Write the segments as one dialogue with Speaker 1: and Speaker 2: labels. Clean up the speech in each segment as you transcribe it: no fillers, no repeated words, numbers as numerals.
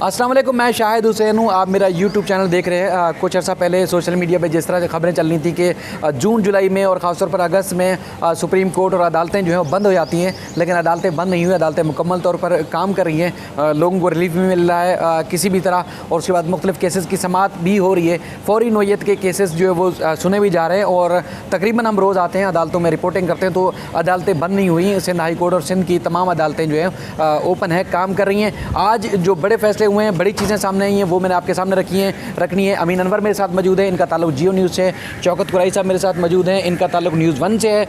Speaker 1: अस्सलाम वालेकुम, मैं शाहिद हुसैन हूँ। आप मेरा यूट्यूब चैनल देख रहे हैं। कुछ अर्सा पहले सोशल मीडिया पे जिस तरह से खबरें चल रही थी कि जून जुलाई में और ख़ासतौर पर अगस्त में सुप्रीम कोर्ट और अदालतें जो हैं वो बंद हो जाती हैं, लेकिन अदालतें बंद नहीं हुई। अदालतें मुकम्मल तौर पर काम कर रही हैं, लोगों को रिलीफ भी मिल रहा है किसी भी तरह, और उसके बाद मुख्तलिफ़ केसेस की समाअत भी हो रही है। फ़ौरी नोयत के केसेस जो है वो सुने भी जा रहे हैं, और तकरीबन हम रोज़ आते हैं अदालतों में रिपोर्टिंग करते हैं, तो अदालतें बंद नहीं हुई। सिंध हाई कोर्ट और सिंध की तमाम अदालतें जो हैं ओपन है, काम कर रही हैं। आज जो बड़े फैसले हुए हैं, बड़ी चीज़ें सामने आई हैं, वो मैंने आपके सामने रखनी है। अमीन अनवर मेरे साथ मौजूद है, इनका ताल्लुक जियो न्यूज़ से। शौकत कुरैशी साहब मेरे साथ मौजूद हैं, इनका ताल्लुक न्यूज़ 1 से है।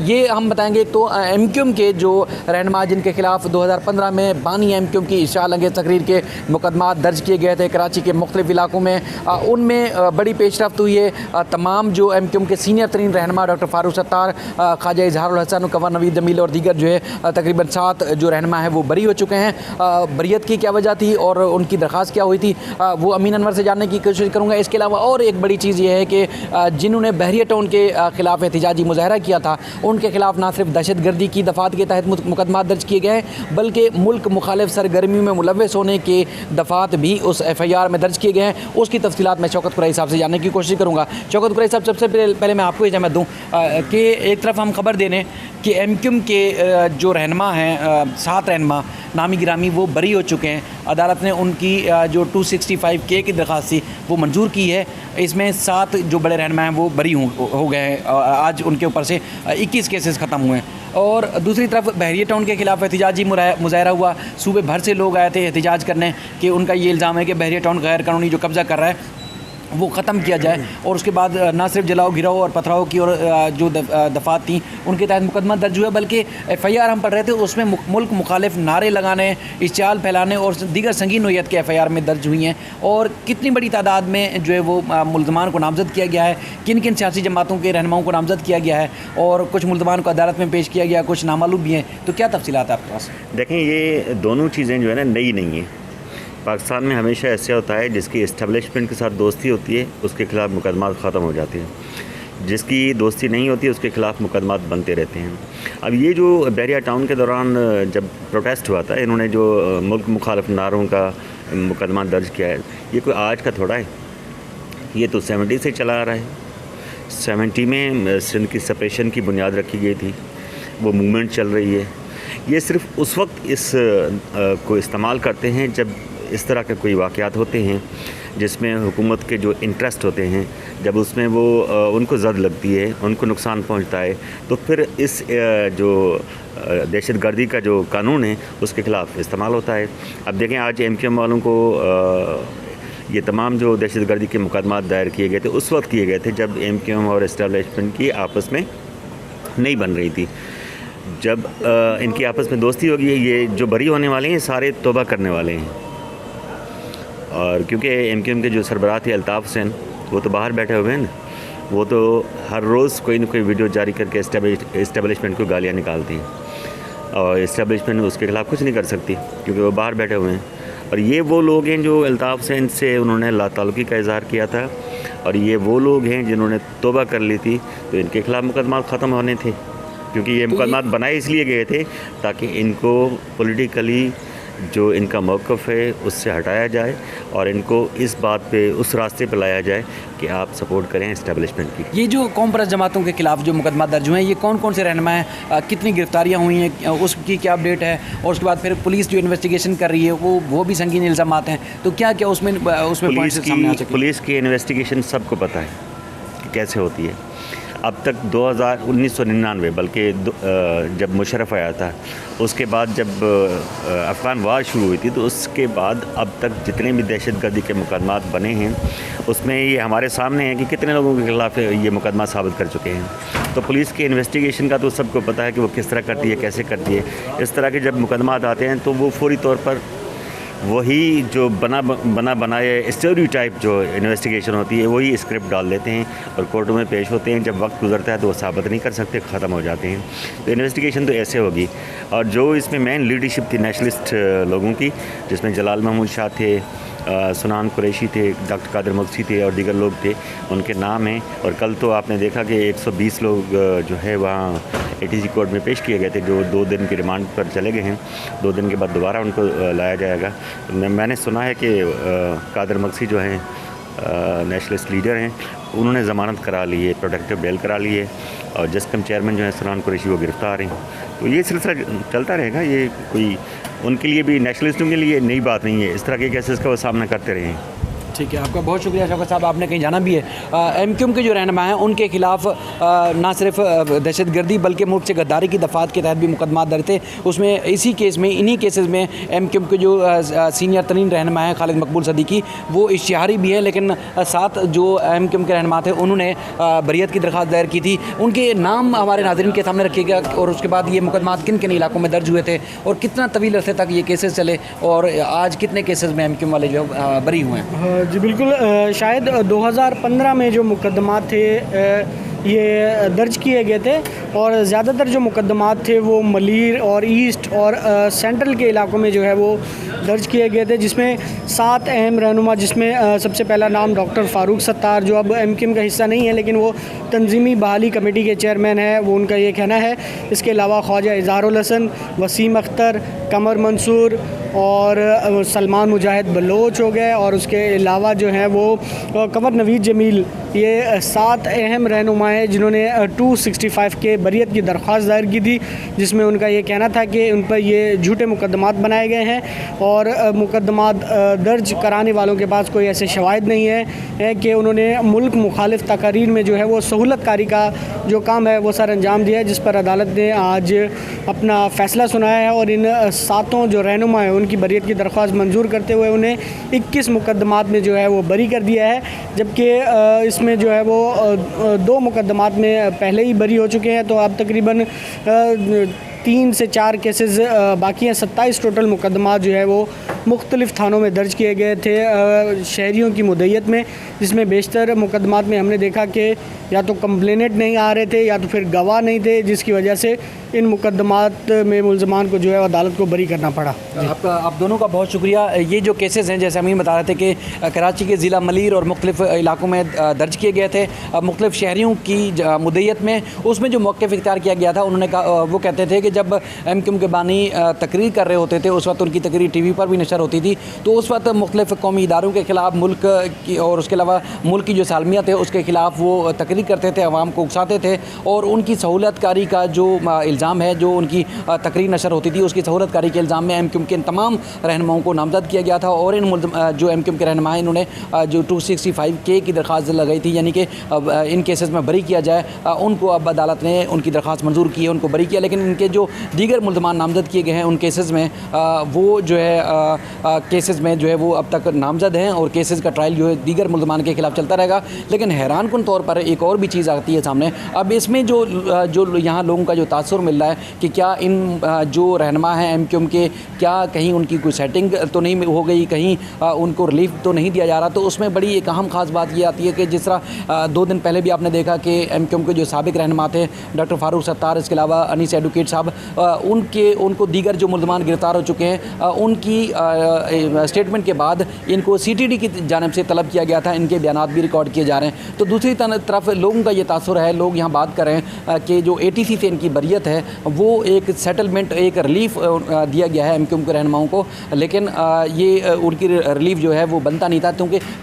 Speaker 1: ये हम बताएंगे। एक तो MQM के जो रहनुमा जिनके खिलाफ 2015 में बानी MQM की इशाअल अंगेज़ तकरीर के मुकदमा दर्ज किए गए थे कराची के मुख्तलिफ इलाकों में, उनमें बड़ी पेशरफ्त हुई है। तमाम जो MQM के सीनियर तरीन रहनुमा डॉक्टर फारूक सत्तार, ख्वाजा इजहारुल हसन, कंवर नवीद जमील और दीगर जो है तकरीबन 7 जो रहनुमा है वो बरी हो चुके हैं। बरियत की क्या वजह थी और उनकी दरख्वास्त क्या हुई थी, वो अमीन अनवर से जानने की कोशिश करूँगा। इसके अलावा और एक बड़ी चीज़ ये है कि जिन्होंने बहरिया टाउन के ख़िलाफ़ एहतिजाजी मुजाहरा किया था, उनके खिलाफ ना सिर्फ दहशतगर्दी की दफ़ात के तहत मुकदमा दर्ज किए गए, बल्कि मुल्क मुखालिफ सरगर्मियों में मुलव्वस होने के दफ़ात भी उस FIR में दर्ज किए गए हैं। उसकी तफसीलात मैं शौकत कुरैशी साहब से जानने की कोशिश करूँगा। शौकत कुरैशी साहब, सबसे पहले मैं आपको इजाज़त दूँ कि एक तरफ हम खबर दे दें कि MQM के जो रहनुमा हैं, 7 रहनुमा नामी गिरामी, वो बरी हो चुके हैं। अदालत ने उनकी जो 265K की दरख्वास्त थी वो मंजूर की है। इसमें 7 जो बड़े रहनुमा हैं वो बरी हो गए हैं। आज उनके ऊपर से 21 केसेस ख़त्म हुए हैं। और दूसरी तरफ बहरिया टाउन के ख़िलाफ़ एहतिजाजी मुजाहरा हुआ। सूबे भर से लोग आए थे एहतिजाज करने कि उनका ये इल्ज़ाम है कि बहरिया टाउन गैर कानूनी जो कब्ज़ा कर रहा है वो ख़त्म किया जाए, और उसके बाद ना सिर्फ जलाओ गिराओ और पथराव की और जो दफ़ात थी उनके तहत मुकदमा दर्ज हुआ, बल्कि FIR हम पढ़ रहे थे उसमें मुल्क मुखालिफ नारे लगाने, इश्तिहाल फैलाने और दीगर संगीन नोयत के FIR में दर्ज हुई हैं। और कितनी बड़ी तादाद में जो है वो मुल्ज़मान को नामज़द किया गया है, किन किन सियासी जमातों के रहनुमाओं को नामज़द किया गया है, और कुछ मुल्ज़मान को अदालत में पेश किया गया, कुछ नामालूम भी हैं। तो क्या तफसीलात है आपके पास?
Speaker 2: देखें, ये दोनों चीज़ें जो है ना नई नहीं है। पाकिस्तान में हमेशा ऐसे होता है, जिसकी इस्टेब्लिशमेंट के साथ दोस्ती होती है उसके ख़िलाफ़ मुकदमात ख़त्म हो जाते हैं, जिसकी दोस्ती नहीं होती उसके ख़िलाफ़ मुकदमात बनते रहते हैं। अब ये जो बहरिया टाउन के दौरान जब प्रोटेस्ट हुआ था, इन्होंने जो मुल्क मुखालिफ नारों का मुकदमा दर्ज किया है, ये कोई आज का थोड़ा है, ये तो 70 से चला आ रहा है। 70 में सिंध की सेपरेशन की बुनियाद रखी गई थी, वो मूवमेंट चल रही है। ये सिर्फ उस वक्त इस को इस्तेमाल करते हैं जब इस तरह के कोई वाक़यात होते हैं जिसमें हुकूमत के जो इंटरेस्ट होते हैं, जब उसमें वो उनको ज़द लगती है, उनको नुकसान पहुंचता है, तो फिर इस जो दहशतगर्दी का जो कानून है उसके ख़िलाफ़ इस्तेमाल होता है। अब देखें, आज MQM वालों को ये तमाम जो दहशतगर्दी के मुकदमात दायर किए गए थे उस वक्त किए गए थे जब MQM और इस्टेब्लिशमेंट की आपस में नहीं बन रही थी। जब इनकी आपस में दोस्ती होगी, ये जो बरी होने वाले हैं सारे तौबा करने वाले हैं। और क्योंकि MQM के जो सरबराह थे अल्ताफ़ हुसैन, वो तो बाहर बैठे हुए हैं ना, वो तो हर रोज़ कोई ना कोई वीडियो जारी करके इस्टेब्लिशमेंट को गालियाँ निकालती हैं, और इस्टेब्लिशमेंट उसके ख़िलाफ़ कुछ नहीं कर सकती क्योंकि वो बाहर बैठे हुए हैं। और ये वो लोग हैं जो अल्ताफ़ हुसैन से उन्होंने लाताल्लुकी का इज़हार किया था, और ये वो लोग हैं जिन्होंने तौबा कर ली थी, तो इनके ख़िलाफ़ मुकदमात ख़त्म होने थे, क्योंकि ये मुकदमात बनाए इसलिए गए थे ताकि इनको पॉलिटिकली जो इनका मौक़िफ़ है उससे हटाया जाए और इनको इस बात पे उस रास्ते पे लाया जाए कि आप सपोर्ट करें इस्टेब्लिशमेंट की।
Speaker 1: ये जो कौम परस्त जमातों के खिलाफ जो मुकदमा दर्ज हुए हैं, ये कौन कौन से रहनुमा हैं, कितनी गिरफ्तारियाँ हुई हैं, उसकी क्या अपडेट है, और उसके बाद फिर पुलिस जो इन्वेस्टिगेशन कर रही है वो भी संगीन इल्ज़ामात हैं, तो क्या क्या उसमें
Speaker 2: पुलिस की इन्वेस्टिगेशन सबको पता है कि कैसे होती है। अब तक 1999 बल्कि जब मुशर्रफ आया था, उसके बाद जब अफ़गान वार शुरू हुई थी, तो उसके बाद अब तक जितने भी दहशतगर्दी के मुकदमात बने हैं उसमें ये हमारे सामने है कि कितने लोगों के ख़िलाफ़ ये मुकदमा साबित कर चुके हैं। तो पुलिस के इन्वेस्टिगेशन का तो सबको पता है कि वो किस तरह करती है, कैसे करती है। इस तरह के जब मुकदमात आते हैं तो वो फौरी तौर पर वही जो बनाए स्टेरियोटाइप जो इन्वेस्टिगेशन होती है वही स्क्रिप्ट डाल देते हैं और कोर्टों में पेश होते हैं। जब वक्त गुजरता है तो वो साबित नहीं कर सकते, ख़त्म हो जाते हैं। तो इन्वेस्टिगेशन तो ऐसे होगी। और जो इसमें मेन लीडरशिप थी नेशनलिस्ट लोगों की, जिसमें जलाल महमूद शाह थे, सुनान कुरैशी थे, डॉक्टर कादिर मुक्सी थे और दीगर लोग थे, उनके नाम हैं। और कल तो आपने देखा कि 120 लोग जो है वहाँ ATC कोर्ट में पेश किए गए थे, जो 2 दिन की रिमांड पर चले गए हैं। 2 दिन के बाद दोबारा उनको लाया जाएगा। तो मैंने सुना है कि कादर मक्सी जो हैं नेशनलिस्ट लीडर हैं, उन्होंने ज़मानत करा ली है, प्रोटेक्टिव बेल करा ली है, और जस्कम चेयरमैन जो है सनान कुरैशी वो गिरफ़्तार हैं। तो ये सिलसिला चलता रहेगा। ये कोई उनके लिए भी, नेशनलिस्टों के लिए नई बात नहीं है। इस तरह के केसेस का वो सामना करते रहे हैं।
Speaker 1: ठीक है, आपका बहुत शुक्रिया शौकत साहब, आपने कहीं जाना भी है। MQM के जो रहनुमा हैं उनके खिलाफ ना सिर्फ दहशतगर्दी बल्कि मुल्क से गद्दारी की दफ़ात के तहत भी मुकदमा दर्ज थे। उसमें इसी केस में, इन्हीं केसेस में MQM के जो सीनियर तरीन रहनुमा हैं खालिद मकबूल सदीकी, वो इश्तिहारी भी है, लेकिन साथ जो MQM के रहनुमा थे उन्होंने बरियत की दरख्वास्त दायर की थी। उनके नाम हमारे नाज़रीन के सामने रखिएगा, और उसके बाद ये मुकदमा किन किन इलाकों में दर्ज हुए थे और कितना तवील अरसे तक ये केसेस चले, और आज कितने केसेस में MQM वाले जो बरी हुए हैं।
Speaker 3: जी बिल्कुल, शायद 2015 में जो मुकदमात थे ये दर्ज किए गए थे, और ज़्यादातर जो मुकदमात थे वो मलीर और ईस्ट और सेंट्रल के इलाकों में जो है वो दर्ज किए गए थे, जिसमें 7 अहम रहनुमा, जिसमें सबसे पहला नाम डॉक्टर फ़ारूक सत्तार, जो अब MQM का हिस्सा नहीं है लेकिन वो तंजीमी बहाली कमेटी के चेयरमैन है, वो उनका ये कहना है। इसके अलावा ख्वाजा इज़हारुल हसन, वसीम अख्तर, कमर मंसूर और सलमान मुजाहिद बलोच हो गए, और उसके अलावा जो है वो कमर नवीद जमील, ये 7 अहम रहनुमा हैं जिन्होंने 265 के बरियत की दरख्वास्त दायर की थी, जिसमें उनका ये कहना था कि उन पर ये झूठे मुकदमात बनाए गए हैं, और मुकदमात दर्ज कराने वालों के पास कोई ऐसे शवाहिद नहीं है कि उन्होंने मुल्क मुखालिफ तकारीर में जो है वो सहूलत कारी का जो काम है वो सर अंजाम दिया है, जिस पर अदालत ने आज अपना फ़ैसला सुनाया है। और इन 7 जो रहनुमा हैं उनकी बरियत की दरख्वास्त मंजूर करते हुए उन्हें 21 मुकदमात में जो है वो बरी कर दिया है, जबकि इसमें जो है वो 2 मुकदमात में पहले ही बरी हो चुके हैं। तो अब तकरीबन 3 से 4 केसेस बाकी हैं। 27 टोटल मुकदमा जो है वो मुख्तलिफ़ थानों में दर्ज किए गए थे शहरियों की मुद्दत में, जिसमें बेशतर मुकदमात में हमने देखा कि या तो कंप्लेनेंट नहीं आ रहे थे या तो फिर गवाह नहीं थे, जिसकी वजह से इन मुकदमात में मुलजमान को जो है अदालत को बरी करना पड़ा।
Speaker 1: आप दोनों का बहुत शुक्रिया। ये जो केसेस हैं, जैसे अमीन बता रहे थे कि कराची के ज़िला मलीर और मुख्तलिफ़ इलाकों में दर्ज किए गए थे मुख्तलिफ़ शहरियों की मुद्दत में, उसमें जो मौक़िफ़ इख्तियार किया गया था, उन्होंने कहा, वो कहते थे कि जब MQM के बानी तकरीर कर रहे होते थे उस वक्त उनकी तकरीर TV पर भी नशर होती थी, तो उस वक्त मुख्तलिफ़ कौमी इदारों के ख़िलाफ़, मुल्क की और उसके अलावा मुल्क की जो सालमियत है उसके ख़िलाफ़ वो तकरीर करते थे, अवाम को उकसाते थे, और उनकी सहूलतकारी का जो इल्ज़ाम है, जो उनकी तकरीर नशर होती थी उसकी सहूलतकारी के इल्ज़ाम में MQM के इन तमाम रहनुमाओं को नामज़द किया गया था। और इन जो MQM के रहनुमा हैं, इन्होंने जो 265K की दरख्वास्त लगाई थी, यानी कि इन केसेस में बरी किया जाए, उनको अब अदालत ने उनकी दरख्वास्त मंजूर की है, उनको बरी किया। लेकिन इनके जो दीगर मुल्ज़मान नामज़द किए गए हैं उन केसेस में वो जो है केसेस में जो है वो अब तक नामज़द हैं, और केसेस का ट्रायल जो है दीगर मुल्ज़मान के ख़िलाफ़ चलता रहेगा। लेकिन हैरान कुन तौर पर एक और भी चीज़ आती है सामने। अब इसमें जो यहाँ लोगों का जो तासुर मिल रहा है कि क्या इन जो रहनुमा हैं MQM के, क्या कहीं उनकी कोई सेटिंग तो नहीं हो गई, कहीं उनको रिलीफ तो नहीं दिया जा रहा। तो उसमें बड़ी एक अहम ख़ास बात ये आती है कि जिस तरह 2 दिन पहले भी आपने देखा कि MQM के जो साबिक रहनुमा थे डॉक्टर फ़ारूक सत्तार, इसके अलावा अनीस एडवोकेट साहब, उनको दीगर जो मुल्ज़मान गिरफ़्तार हो चुके हैं, उनकी स्टेटमेंट के बाद इनको CTD की जानिब से तलब किया गया था, इनके बयानात भी रिकॉर्ड किए जा रहे हैं। तो दूसरी तरफ लोगों का ये तासुर है, लोग यहाँ बात कर रहे हैं कि जो ATC से इनकी बरियत है वो एक सेटलमेंट, एक रिलीफ दिया गया है MQM के रहनुमाओं को, लेकिन ये उनकी रिलीफ जो है वो बनता नहीं था,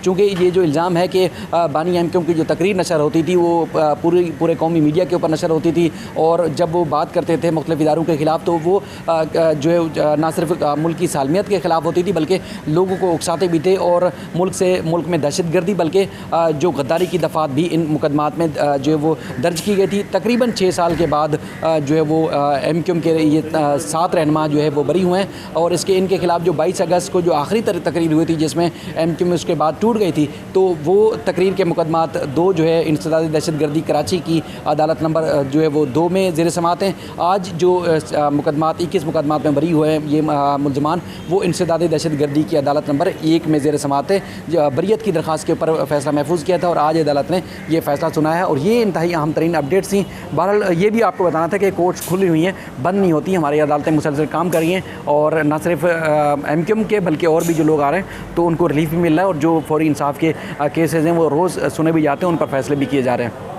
Speaker 1: चूँकि ये जो इल्ज़ाम है कि बानी MQM की जो तकरीर नशर होती थी वो पूरे कौमी मीडिया के ऊपर नशर होती थी, और जब वो बात करते थे मुख्तलिफ़ इदारों के ख़िलाफ़ तो वो जो है ना सिर्फ मुल्क की सालमियत के ख़िलाफ़ होती थी बल्कि लोगों को उकसाते भी थे, और मुल्क में दहशतगर्दी बल्कि जो गद्दारी की दफ़ात भी इन मुकदमात में जो है वो दर्ज की गई थी। तकरीबन 6 साल के बाद जो है वो MQM के ये 7 रहनुमा जो है वो बरी हुए हैं, और इनके ख़िलाफ़ जो 22 अगस्त को जो आखिरी तकरीर हुई थी जिसमें MQM उसके बाद टूट गई थी, तो वो तकरीर के मुकदमात 2 जो है इंसदादी दहशतगर्दी कराची की अदालत नंबर जो है वो 2 में ज़ेर समाअत हैं। आज जो मुकदमात 21 मुकदमात में बरी हुए हैं ये मुल्ज़मान, वो इंसदादी दहशतगर्दी की अदालत नंबर 1 में ज़ेर समाअत है। बरियत की दरख्वास्त के ऊपर फ़ैसला महफूज किया था और आज अदालत ने ये फ़ैसला सुनाया है, और ये इंतहाई अहम तरीन अपडेट्स थी। बहरहाल ये भी आपको बताना था कि कोर्ट्स खुली हुई हैं, बंद नहीं होती, हमारी अदालतें मुसलसल काम कर रही हैं, और न सिर्फ MQM के बल्कि और भी जो लोग आ रहे हैं तो उनको रिलीफ भी मिल रहा है, और जो फौरी इंसाफ के केसेस हैं वो रोज़ सुने भी जाते हैं, उन पर फैसले भी किए जा रहे हैं।